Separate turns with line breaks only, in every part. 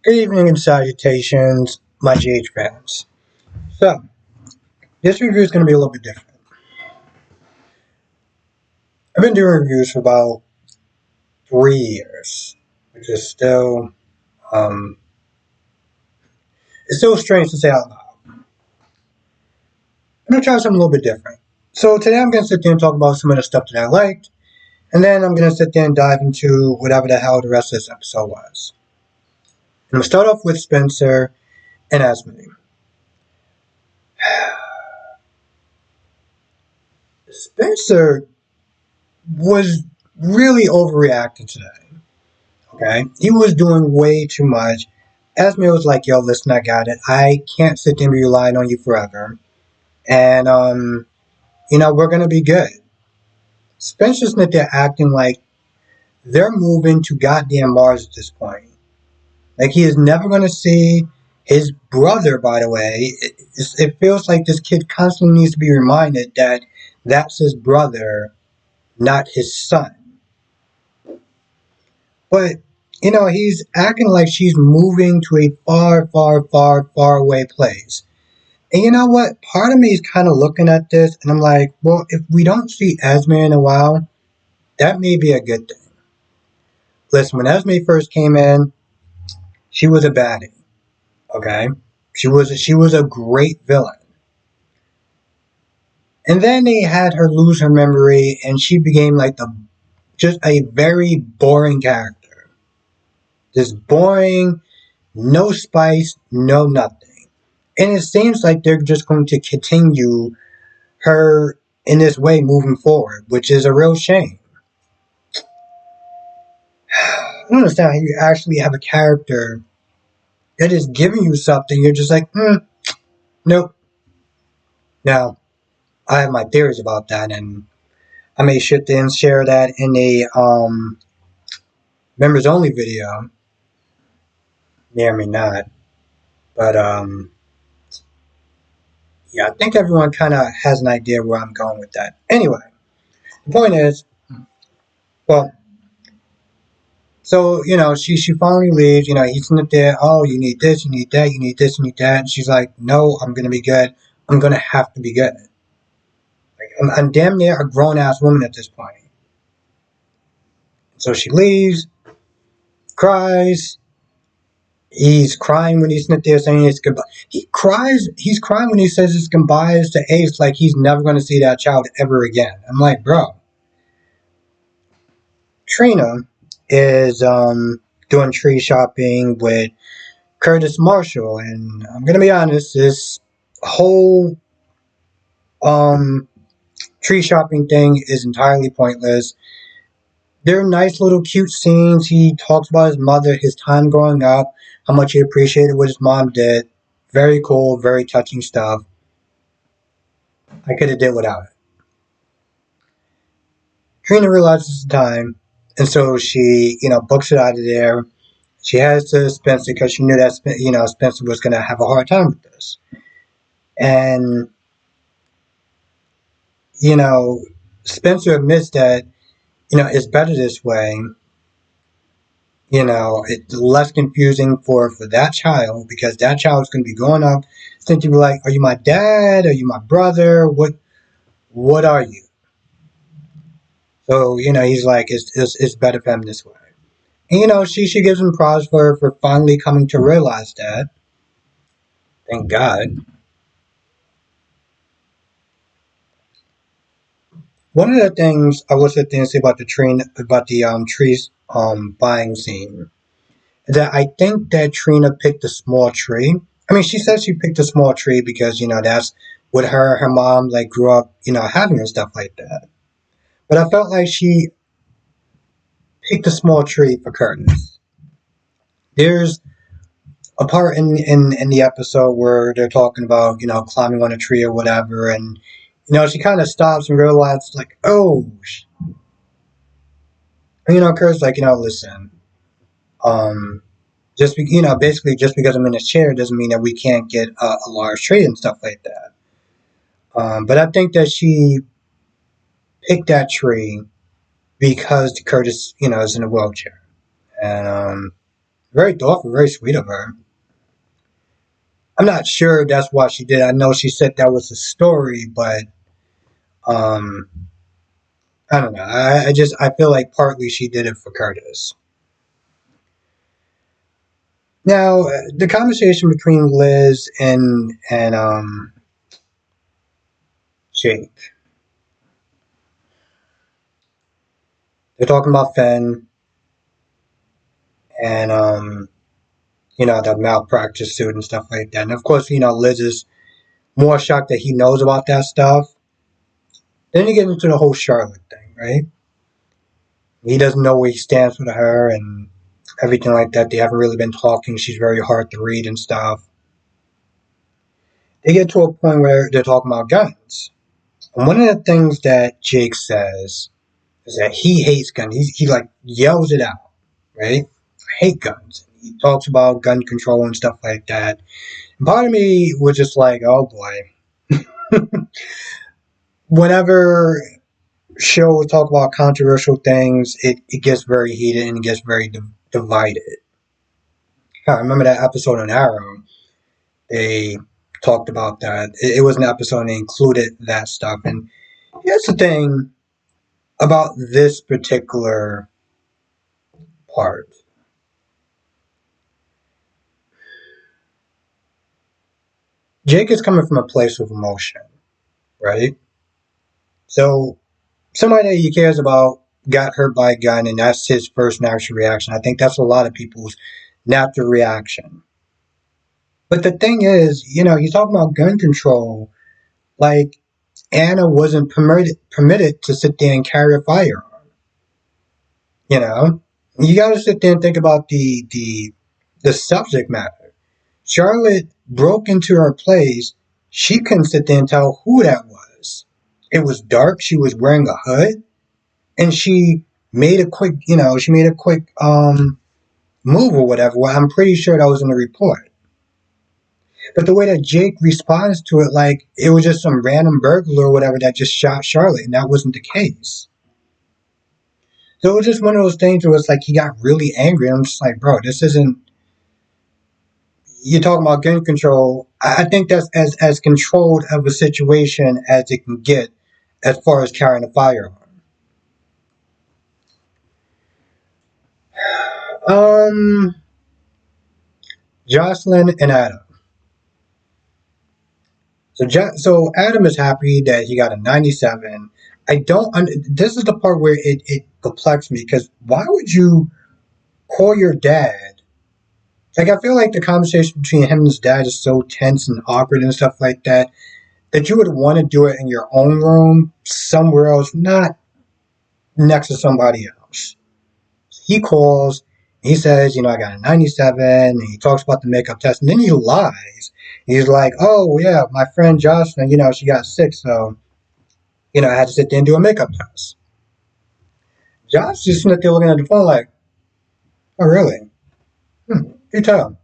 Good evening and salutations, my GH fans. So, this review is going to be a little bit different. I've been doing reviews for about 3 years, which is um, it's still strange to say out loud. I'm going to try something a little bit different. So, today I'm going to sit there and talk about some of the stuff that I liked, and then I'm going to sit there and dive into whatever the hell the rest of this episode was. I'm going to start off with Spencer and Esme. Spencer was really overreacting today. Okay, he was doing way too much. Esme was like, "Yo, listen, I got it. I can't sit there and be relying on you forever, and we're gonna be good." Spencer's not there acting like they're moving to goddamn Mars at this point. Like he is never gonna see his brother. By the way, it feels like this kid constantly needs to be reminded that that's his brother, not his son. But, he's acting like she's moving to a far, far, far, far away place. And you know what? Part of me is kind of looking at this and I'm like, well, if we don't see Esme in a while, that may be a good thing. Listen, when Esme first came in, she was a baddie. Okay? She was a great villain. And then they had her lose her memory and she became like just a very boring character. Just boring, no spice, no nothing. And it seems like they're just going to continue her in this way moving forward, which is a real shame. I don't understand how you actually have a character that is giving you something. You're just like, nope. Now, I have my theories about that, and I may shift in and share that in a members only video. May or may not. But yeah, I think everyone kind of has an idea where I'm going with that. Anyway, the point is, well, so, she finally leaves, he's in there, oh, you need this, you need that, you need this, you need that. And she's like, no, I'm going to be good. I'm going to have to be good. Like, I'm damn near a grown-ass woman at this point. So she leaves, cries. He's crying when he's not there saying his goodbye. He's crying when he says his goodbyes to Ace like he's never going to see that child ever again. I'm like, bro. Trina is doing tree shopping with Curtis Marshall, and I'm gonna be honest, this whole tree shopping thing is entirely pointless. They're nice little cute scenes. He talks about his mother, his time growing up, how much he appreciated what his mom did. Very cool, very touching stuff. I could have did without it. Trina realizes the time, and so she, books it out of there. She has to Spencer because she knew that Spencer was gonna have a hard time with this. And Spencer admits that, it's better this way. It's less confusing for that child because that child is going to be growing up thinking like, are you my dad? Are you my brother? What are you? So, he's like, it's better for him this way. And, she gives him props for finally coming to realize that. Thank God. One of the things I will sit there and say about the trees buying scene is that I think that Trina picked a small tree. I mean, she says she picked a small tree because that's what her mom like grew up having and stuff like that. But I felt like she picked a small tree for Curtis. There's a part in the episode where they're talking about climbing on a tree or whatever, and she kind of stops and realizes like, oh. Kurt's like, listen, basically just because I'm in a chair doesn't mean that we can't get a large tree and stuff like that. But I think that she picked that tree because Curtis, is in a wheelchair. And Very thoughtful, very sweet of her. I'm not sure that's why she did. I know she said that was a story, but um, I don't know. I feel like partly she did it for Curtis. Now, the conversation between Liz and Jake, they're talking about Finn and the malpractice suit and stuff like that. And of course, Liz is more shocked that he knows about that stuff. Then you get into the whole Charlotte thing, right? He doesn't know where he stands with her and everything like that. They haven't really been talking. She's very hard to read and stuff. They get to a point where they're talking about guns. And one of the things that Jake says is that he hates guns. He like yells it out, right? I hate guns. He talks about gun control and stuff like that. And part of me was just like, oh boy. Whenever shows talk about controversial things, it gets very heated and it gets very divided. I remember that episode on Arrow. They talked about that. It was an episode and they included that stuff. And here's the thing about this particular part. Jake is coming from a place of emotion, right? So somebody that he cares about got hurt by a gun and that's his first natural reaction. I think that's a lot of people's natural reaction. But the thing is, he's talking about gun control. Like, Anna wasn't permitted to sit there and carry a firearm. You know, you got to sit there and think about the subject matter. Charlotte broke into her place. She couldn't sit there and tell who that was. It was dark. She was wearing a hood, and she made a quick, move or whatever. Well, I'm pretty sure that was in the report. But the way that Jake responds to it, like it was just some random burglar or whatever that just shot Charlotte, and that wasn't the case. So it was just one of those things where it's like he got really angry. And I'm just like, bro, this isn't. You're talking about gun control. I think that's as controlled of a situation as it can get as far as carrying a firearm. Um, Joselyn and Adam. So Adam is happy that he got a 97. I don't. This is the part where it perplexed me because why would you call your dad? Like I feel like the conversation between him and his dad is so tense and awkward and stuff like that that you would want to do it in your own room somewhere else, not next to somebody else. He calls. He says, I got a 97, and he talks about the makeup test, and then he lies. He's like, oh, yeah, my friend Jocelyn, she got sick, so, I had to sit there and do a makeup test. Josh just sitting there looking at the phone like, oh, really? You tell him.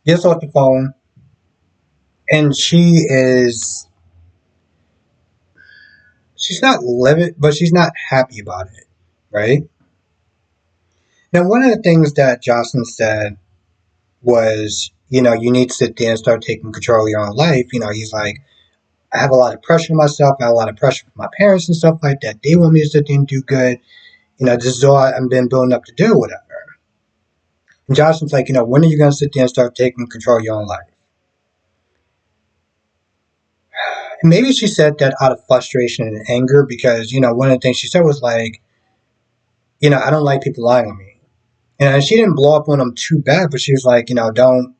Gets off the phone, and she's not livid, but she's not happy about it, right? Now, one of the things that Jocelyn said was, you need to sit there and start taking control of your own life. He's like, I have a lot of pressure on myself. I have a lot of pressure from my parents and stuff like that. They want me to sit there and do good. This is all I've been building up to do, whatever. And Jocelyn's like, when are you going to sit there and start taking control of your own life? And maybe she said that out of frustration and anger because, one of the things she said was like, I don't like people lying on me. And she didn't blow up on him too bad, but she was like, don't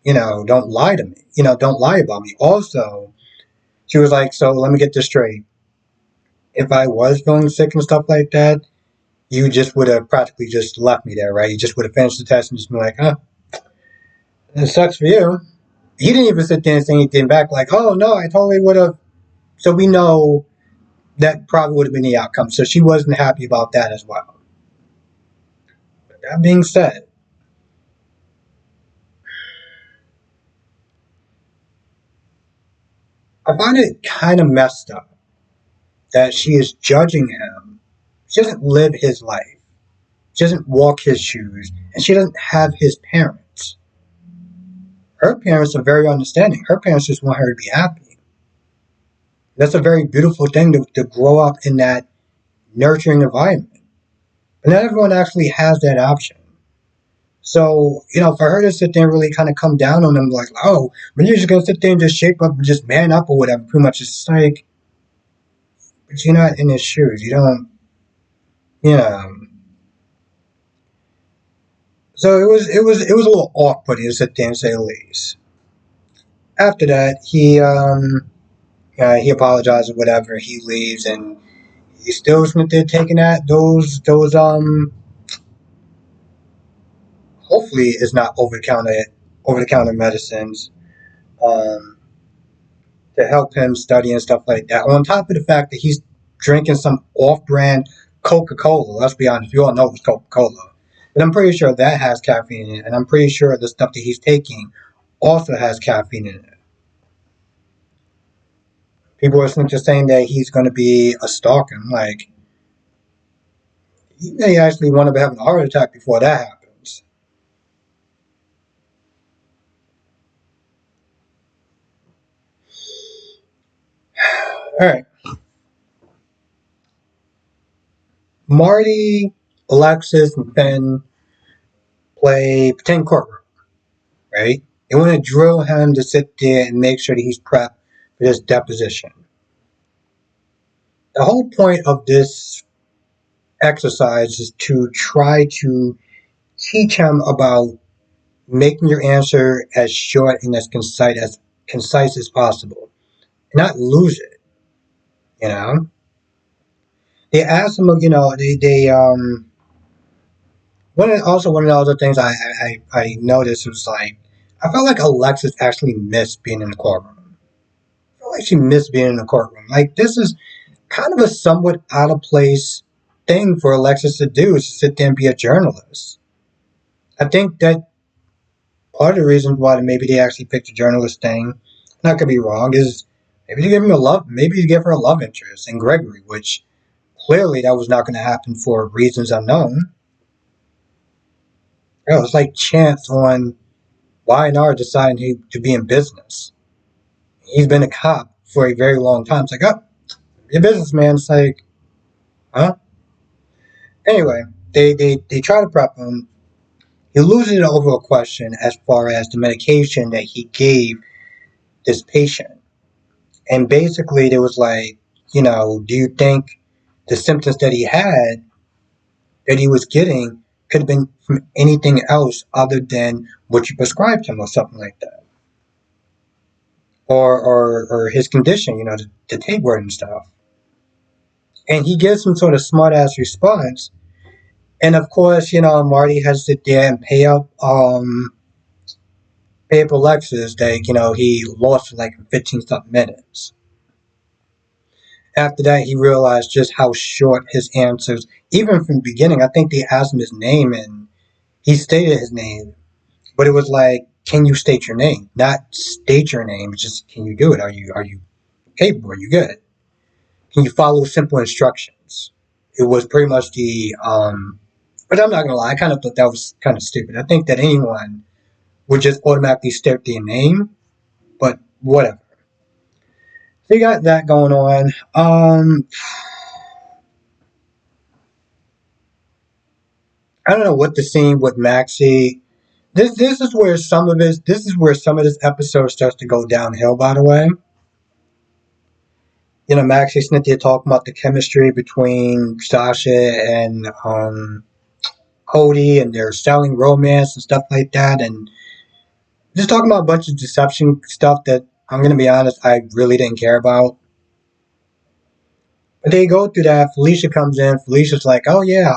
lie to me. Don't lie about me. Also, she was like, so let me get this straight. If I was feeling sick and stuff like that, you just would have practically just left me there, right? You just would have finished the test and just been like, huh, it sucks for you. He didn't even sit there and say anything back like, oh, no, I totally would have. So we know that probably would have been the outcome. So she wasn't happy about that as well. But that being said, I find it kind of messed up that she is judging him She doesn't live his life. She doesn't walk his shoes, and she doesn't have his parents. Her parents are very understanding. Her parents just want her to be happy. That's a very beautiful thing to grow up in that nurturing environment. But not everyone actually has that option. So, for her to sit there and really kind of come down on them, like, oh, when you're just going to sit there and just shape up and just man up or whatever, pretty much it's like, but you're not in his shoes. You don't, you know. So it was a little off-putting to sit there and say the least. After that, he apologizes or whatever. He leaves, and he still went there taking that those hopefully it's not over the counter medicines um to help him study and stuff like that. On top of the fact that he's drinking some off-brand Coca-Cola. Let's be honest, we all know it's Coca-Cola. And I'm pretty sure that has caffeine in it, and I'm pretty sure the stuff that he's taking also has caffeine in it. People are just saying that he's going to be a stalker. I'm like, he may actually want to have a heart attack before that happens. All right. Marty, Alexis, and Finn play pretend courtroom, right? They want to drill him to sit there and make sure that he's prepped for this deposition. The whole point of this exercise is to try to teach him about making your answer as short and as concise as possible, not lose it. You know, they asked him. They one of the other things I noticed was like I felt like Alexis actually missed being in the courtroom. I felt like she missed being in the courtroom. Like this is kind of a somewhat out of place thing for Alexis to do is to sit there and be a journalist. I think that part of the reason why maybe they actually picked the journalist thing, not gonna be wrong, is maybe to give him a love, maybe to give her a love interest in Gregory, which clearly that was not going to happen for reasons unknown. It's like chance on Y&R deciding to be in business. He's been a cop for a very long time. It's like, oh, you're a businessman. It's like, huh? Anyway, they try to prep him. He loses it over a question as far as the medication that he gave this patient. And basically, there was like, do you think the symptoms that he was getting could have been from anything else other than what you prescribed him or something like that? Or his condition, the tapeworm and stuff. And he gives some sort of smart ass response. And of course, Marty has to sit there and pay up Alexis that, he lost for like 15 something minutes. After that, he realized just how short his answers, even from the beginning. I think they asked him his name and he stated his name, but it was like, can you state your name? Not state your name, just can you do it? Are you capable? Are you good? Can you follow simple instructions? It was pretty much but I'm not gonna lie, I kind of thought that was kind of stupid. I think that anyone would just automatically state their name, but whatever. So you got that going on. I don't know what the scene with Maxi. This is where some of this episode starts to go downhill. By the way, Maxi Cynthia talking about the chemistry between Sasha and Cody, and they're selling romance and stuff like that, and just talking about a bunch of deception stuff that I'm gonna be honest, I really didn't care about. But they go through that. Felicia comes in. Felicia's like, "Oh yeah,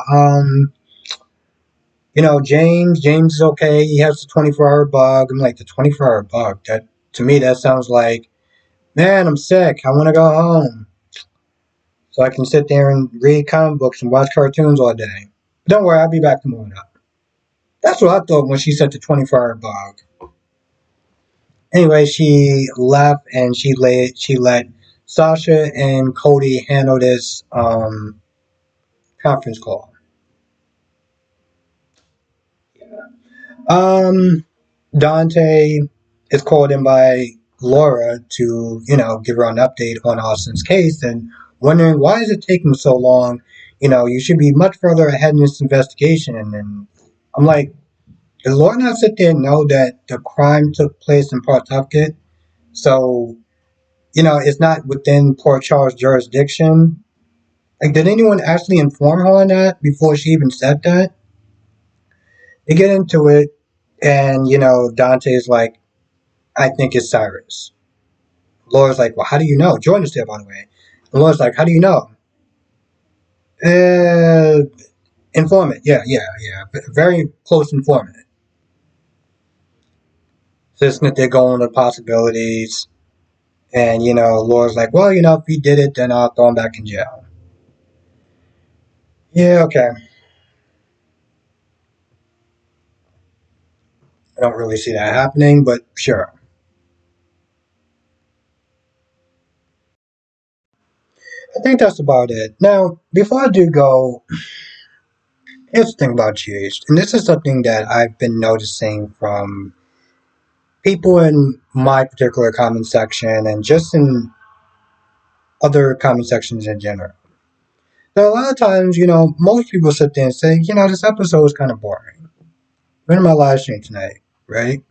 James is okay. He has the 24-hour bug." I'm like, the 24-hour bug. That to me, that sounds like, man, I'm sick. I want to go home so I can sit there and read comic books and watch cartoons all day. But don't worry, I'll be back tomorrow. That's what I thought when she said the 24-hour bug. Anyway, she left and she let Sasha and Cody handle this conference call. Um, Dante is called in by Laura to, give her an update on Austin's case and wondering why is it taking so long? You should be much further ahead in this investigation. And then I'm like, does Laura not sit there and know that the crime took place in Pawtucket? So, it's not within Port Charles' jurisdiction. Like, did anyone actually inform her on that before she even said that? They get into it, and, Dante's like, I think it's Cyrus. Laura's like, well, how do you know? Jordan's there, by the way. And Laura's like, how do you know? Uh, informant. Yeah, yeah, yeah. Very close informant. Just that they're going to possibilities. And, Laura's like, well, if he did it, then I'll throw him back in jail. Yeah, okay. I don't really see that happening, but sure. I think that's about it. Now, before I do go, here's the thing about GH, and this is something that I've been noticing from people in my particular comment section and just in other comment sections in general. So a lot of times, most people sit there and say, this episode is kind of boring. I'm in my live stream tonight, right?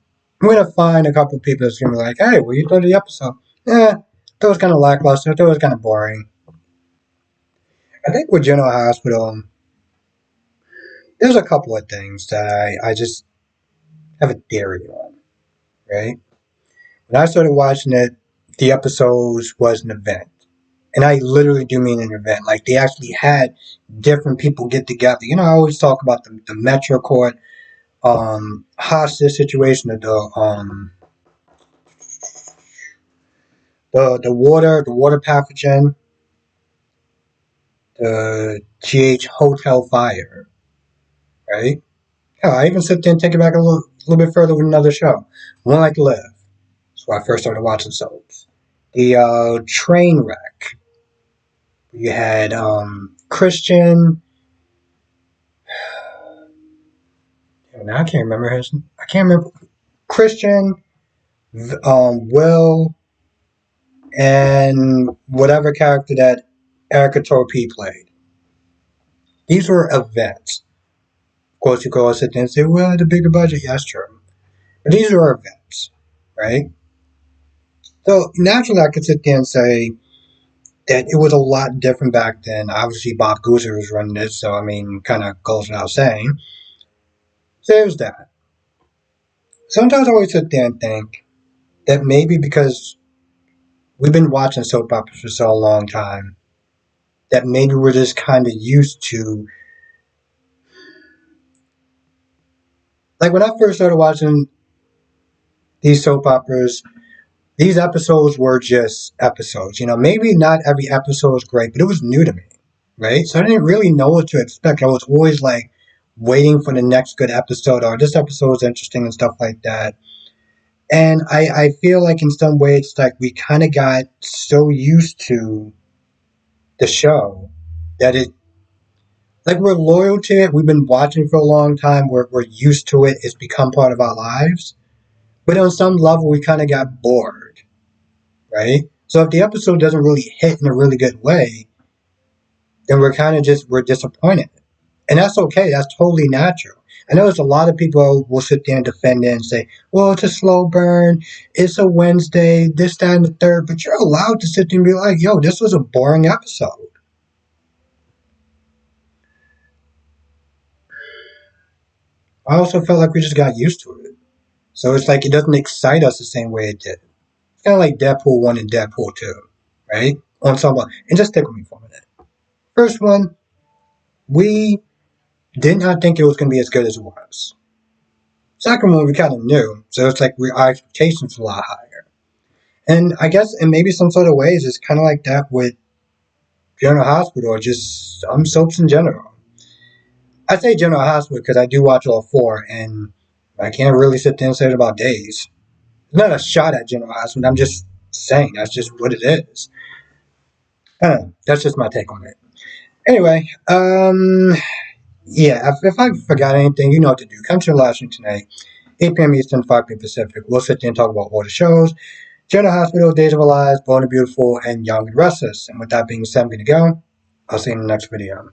I'm going to find a couple of people that's going to be like, hey, what you thought of the episode? Yeah, that was kind of lackluster. That was kind of boring. I think with General Hospital, there's a couple of things that I just have a theory on, right? When I started watching it, the episodes was an event. And I literally do mean an event. Like they actually had different people get together. I always talk about the Metro Court hostage situation, the water pathogen, the GH hotel fire, right? Yeah, I even sit there and take it back a little bit further with another show. One Like to Live. That's when I first started watching soaps. The train wreck. You had Christian. Now I can't remember his. I can't remember Christian, Will, and whatever character that Erica Torpey played. These were events. Of course, you could all sit there and say, "Well, the bigger budget." Yes, true. But these are events, right? So naturally, I could sit there and say that it was a lot different back then. Obviously, Bob Gooser was running it, so I mean, kind of goes without saying. So there's that. Sometimes I always sit there and think that maybe because we've been watching soap operas for so long time, that maybe we're just kind of used to. Like when I first started watching these soap operas, these episodes were just episodes. Maybe not every episode was great, but it was new to me, right? So I didn't really know what to expect. I was always like waiting for the next good episode or this episode was interesting and stuff like that. And I feel like in some ways, like we kind of got so used to the show that it, like we're loyal to it. We've been watching for a long time. We're used to it. It's become part of our lives. But on some level, we kind of got bored, right? So if the episode doesn't really hit in a really good way, then we're disappointed. And that's okay. That's totally natural. I know there's a lot of people will sit there and defend it and say, well, it's a slow burn. It's a Wednesday, this, that, and the third. But you're allowed to sit there and be like, yo, this was a boring episode. I also felt like we just got used to it. So it's like it doesn't excite us the same way it did. It's kind of like Deadpool 1 and Deadpool 2, right? On some level. And just stick with me for a minute. First one, we did not think it was going to be as good as it was. Second one, we kind of knew. So it's like our expectations were a lot higher. And I guess in maybe some sort of ways, it's kind of like that with General Hospital or just some soaps in general. I say General Hospital because I do watch all four, and I can't really sit there and say it about days. It's not a shot at General Hospital. I'm just saying that's just what it is. I don't know. That's just my take on it. Anyway, yeah, if I forgot anything, you know what to do. Come to the live stream tonight, 8 p.m. Eastern, 5 p.m. Pacific. We'll sit there and talk about all the shows. General Hospital, Days of Our Lives, Born and Beautiful, and Young and Restless. And with that being said, I'm going to go. I'll see you in the next video.